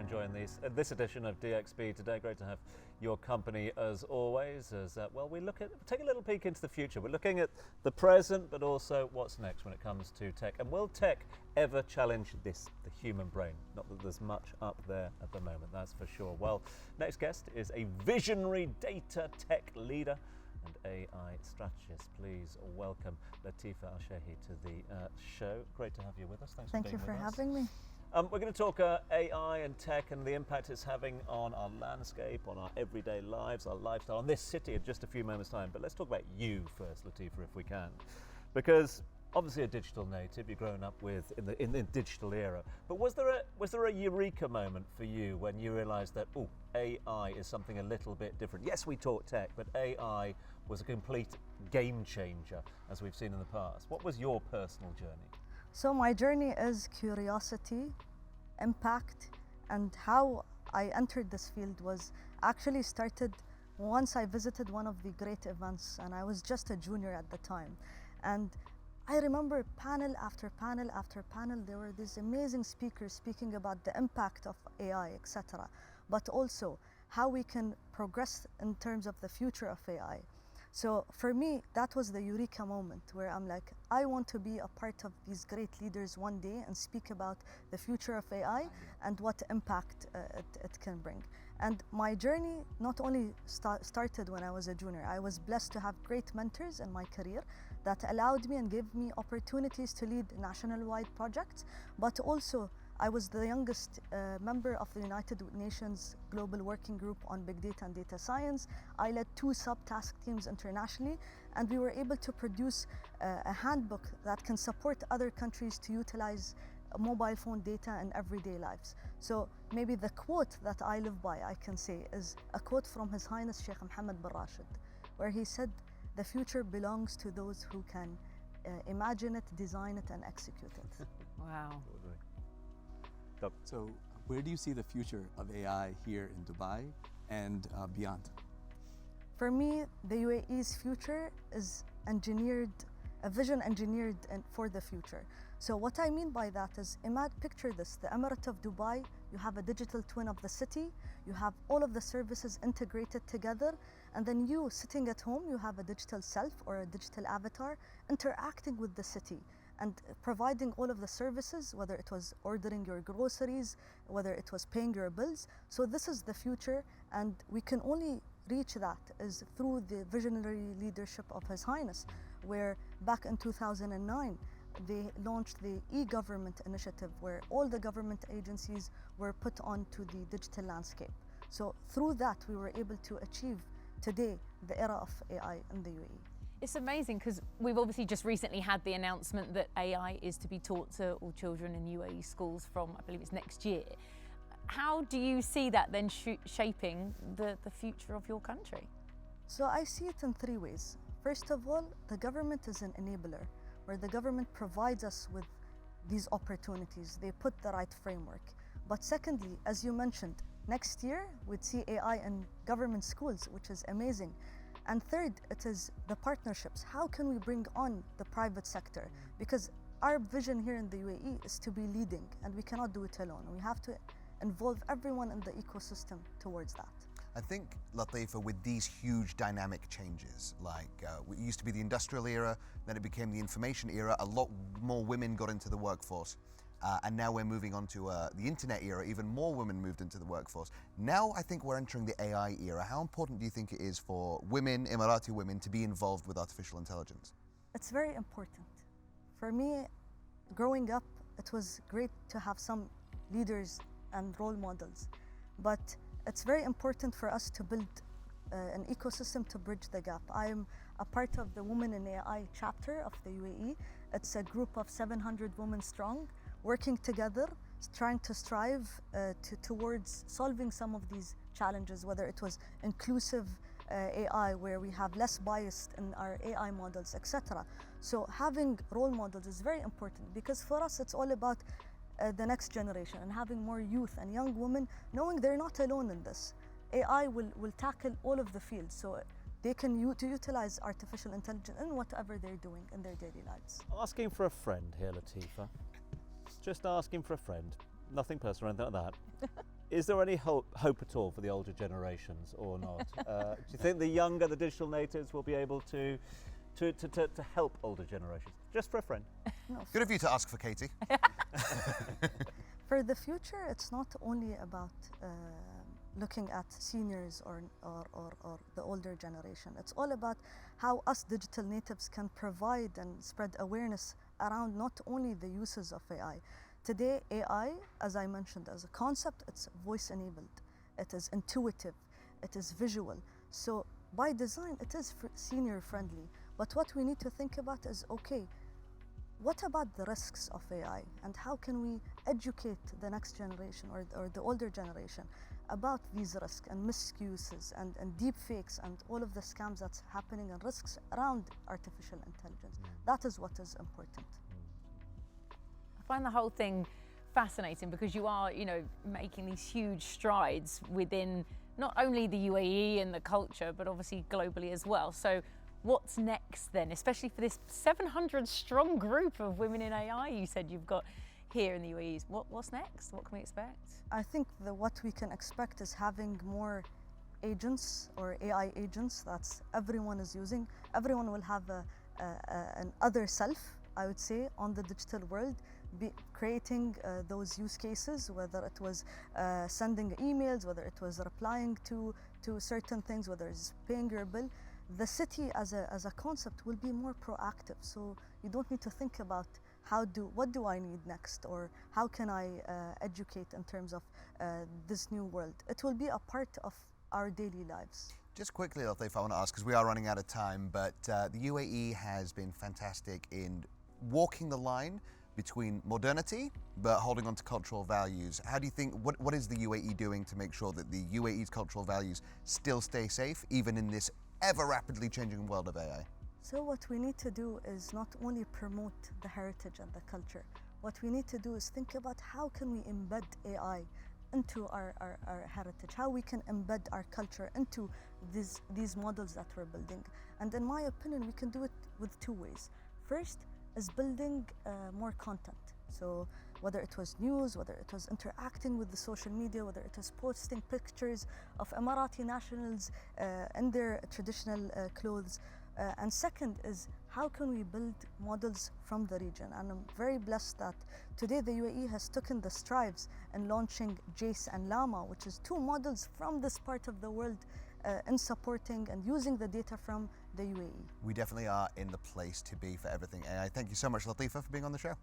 enjoying this edition of DXB today. Great to have your company as always. Well, we take a little peek into the future. We're looking at the present, but also what's next when it comes to tech. And will tech ever challenge the human brain? Not that there's much up there at the moment, that's for sure. Well, next guest is a visionary data tech leader and AI strategist. Please welcome Latifa Alshehhi to the show. Great to have you with us. Thanks for being with us. Thank you for having me. We're going to talk AI and tech and the impact it's having on our landscape, on our everyday lives, our lifestyle, on this city in just a few moments' time. But let's talk about you first, Latifa, if we can. Because obviously a digital native, you've grown up in the digital era. But was there a eureka moment for you when you realised that, AI is something a little bit different? Yes, we talk tech, but AI was a complete game changer, as we've seen in the past. What was your personal journey? So my journey is curiosity, impact, and how I entered this field was actually started once I visited one of the great events, and I was just a junior at the time. And I remember panel after panel after panel, there were these amazing speakers speaking about the impact of AI, etc., but also how we can progress in terms of the future of AI. So for me, that was the eureka moment where I'm like, I want to be a part of these great leaders one day and speak about the future of AI and what impact it can bring. And my journey not only started when I was a junior. I was blessed to have great mentors in my career that allowed me and gave me opportunities to lead national-wide projects, but also I was the youngest member of the United Nations Global Working Group on Big Data and Data Science. I led 2 sub-task teams internationally, and we were able to produce a handbook that can support other countries to utilize mobile phone data in everyday lives. So maybe the quote that I live by, I can say, is a quote from His Highness Sheikh Mohammed bin Rashid, where he said, "The future belongs to those who can imagine it, design it, and execute it." Wow. So where do you see the future of AI here in Dubai and beyond? For me, the UAE's future is a vision engineered for the future. So what I mean by that is, picture this, the Emirati of Dubai, you have a digital twin of the city, you have all of the services integrated together, and then you sitting at home, you have a digital self or a digital avatar interacting with the city and providing all of the services, whether it was ordering your groceries, whether it was paying your bills. So this is the future, and we can only reach that is through the visionary leadership of His Highness, where back in 2009, they launched the e-government initiative, where all the government agencies were put onto the digital landscape. So through that, we were able to achieve today the era of AI in the UAE. It's amazing because we've obviously just recently had the announcement that AI is to be taught to all children in UAE schools from, I believe it's next year. How do you see that then shaping the future of your country? So I see it in 3 ways. First of all, the government is an enabler, where the government provides us with these opportunities. They put the right framework. But secondly, as you mentioned, next year we'd see AI in government schools, which is amazing. And third, it is the partnerships. How can we bring on the private sector? Because our vision here in the UAE is to be leading, and we cannot do it alone. We have to involve everyone in the ecosystem towards that. I think, Latifa, with these huge dynamic changes, like it used to be the industrial era, then it became the information era, a lot more women got into the workforce. And now we're moving on to the internet era, even more women moved into the workforce. Now I think we're entering the AI era. How important do you think it is for women, Emirati women, to be involved with artificial intelligence? It's very important. For me, growing up, it was great to have some leaders and role models. But it's very important for us to build an ecosystem to bridge the gap. I'm a part of the Women in AI chapter of the UAE. It's a group of 700 women strong, working together, trying to strive towards solving some of these challenges, whether it was inclusive AI, where we have less bias in our AI models, etc. So having role models is very important, because for us it's all about the next generation and having more youth and young women knowing they're not alone in this. AI will tackle all of the fields, so they can utilize artificial intelligence in whatever they're doing in their daily lives. Asking for a friend here, Latifa. Just asking for a friend. Nothing personal or anything like that. Is there any hope at all for the older generations or not? Do you think the younger, the digital natives, will be able to help older generations? Just for a friend. No, Good of you to ask for Katie. for the future, it's not only about looking at seniors or the older generation. It's all about how us digital natives can provide and spread awareness around not only the uses of AI. Today, AI, as I mentioned, as a concept, it's voice enabled, it is intuitive, it is visual. So by design, it is senior friendly. But what we need to think about is, okay, what about the risks of AI, and how can we educate the next generation or the older generation about these risks and misuses and deep fakes and all of the scams that's happening and risks around artificial intelligence. That is what is important. I find the whole thing fascinating because you are, making these huge strides within not only the UAE and the culture, but obviously globally as well. So what's next then, especially for this 700 strong group of women in AI you said you've got here in the UAE? What's next? What can we expect? I think what we can expect is having more agents or AI agents that everyone is using. Everyone will have an other self, I would say, on the digital world, creating those use cases, whether it was sending emails, whether it was replying to certain things, whether it's paying your bill. The city as a concept will be more proactive, so you don't need to think about what do I need next, or how can I educate in terms of this new world. It will be a part of our daily lives. Just quickly, Latifa, I want to ask, because we are running out of time, but the UAE has been fantastic in walking the line between modernity but holding on to cultural values. How do you think, what is the UAE doing to make sure that the UAE's cultural values still stay safe, even in this ever rapidly changing world of AI? So what we need to do is not only promote the heritage and the culture. What we need to do is think about how can we embed AI into our heritage, how we can embed our culture into these models that we're building. And in my opinion, we can do it with two ways. First is building more content. So whether it was news, whether it was interacting with the social media, whether it was posting pictures of Emirati nationals in their traditional clothes. And second is how can we build models from the region? And I'm very blessed that today the UAE has taken the strides in launching Jace and Llama, which is two models from this part of the world in supporting and using the data from the UAE. We definitely are in the place to be for everything AI. Thank you so much, Latifa, for being on the show.